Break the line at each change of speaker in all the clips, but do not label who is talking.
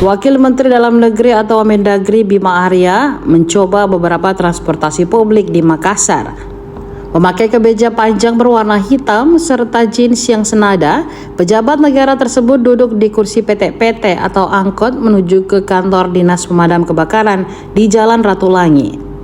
Wakil Menteri Dalam Negeri atau Mendagri Bima Arya mencoba beberapa transportasi publik di Makassar. Memakai kemeja panjang berwarna hitam serta jeans yang senada, pejabat negara tersebut duduk di kursi PT-PT atau angkot menuju ke kantor Dinas Pemadam Kebakaran di Jalan Ratulangi.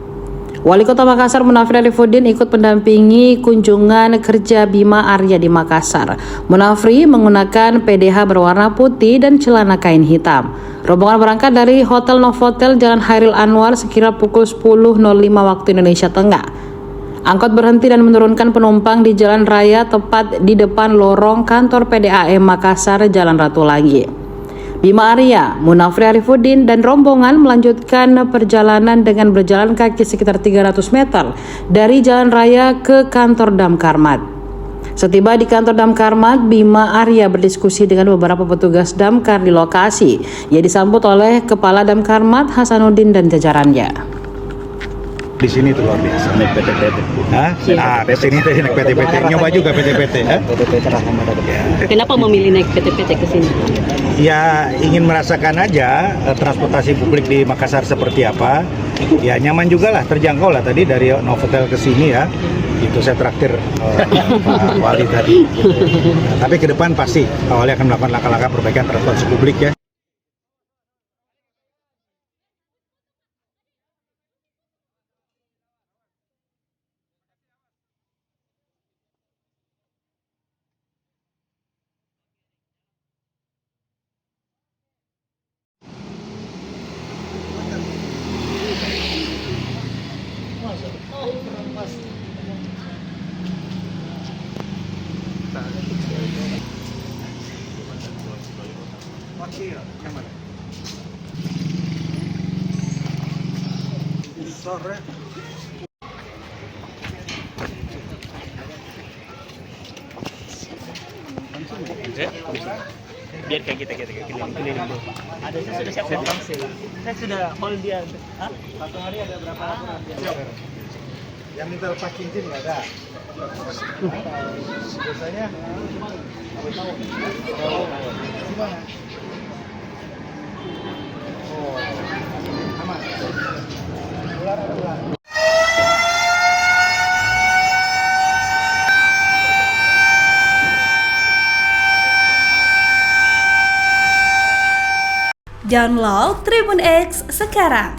Wali Kota Makassar Munafri Arifudin ikut mendampingi kunjungan kerja Bima Arya di Makassar. Munafri menggunakan PDH berwarna putih dan celana kain hitam. Rombongan berangkat dari Hotel Novotel Jalan Hairil Anwar sekira pukul 10.05 waktu Indonesia Tengah. Angkot berhenti dan menurunkan penumpang di jalan raya tepat di depan lorong kantor PDAM Makassar Jalan Ratulangi. Bima Arya, Munafri Arifudin, dan rombongan melanjutkan perjalanan dengan berjalan kaki sekitar 300 meter dari jalan raya ke kantor Damkarmat. Setiba di kantor Damkarmat, Bima Arya berdiskusi dengan beberapa petugas damkar di lokasi. Ia disambut oleh Kepala Damkarmat Hasanuddin dan jajarannya.
Di sini tuh luar biasa naik PT-PT. Kesini teh naik PT-PT. Nyoba juga PT-PT.
Kenapa memilih naik PT-PT ke sini?
Ya ingin merasakan aja transportasi publik di Makassar seperti apa. Ya nyaman juga lah, terjangkau lah tadi dari Novotel ke sini ya. Itu saya traktir Pak Wali tadi. Tapi ke depan pasti Pak Wali akan melakukan langkah-langkah perbaikan transportasi publik ya.
Biar kayak kita keliling dulu. Ada saya sudah siap pangsil. Saya sudah hold dia. Hah? Satu hari ada berapa orang?
Yang minta lepas cincin nggak ada. Biasanya gimana? Oh, aman. Ular.
Download Tribun X sekarang,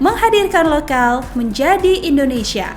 menghadirkan lokal menjadi Indonesia.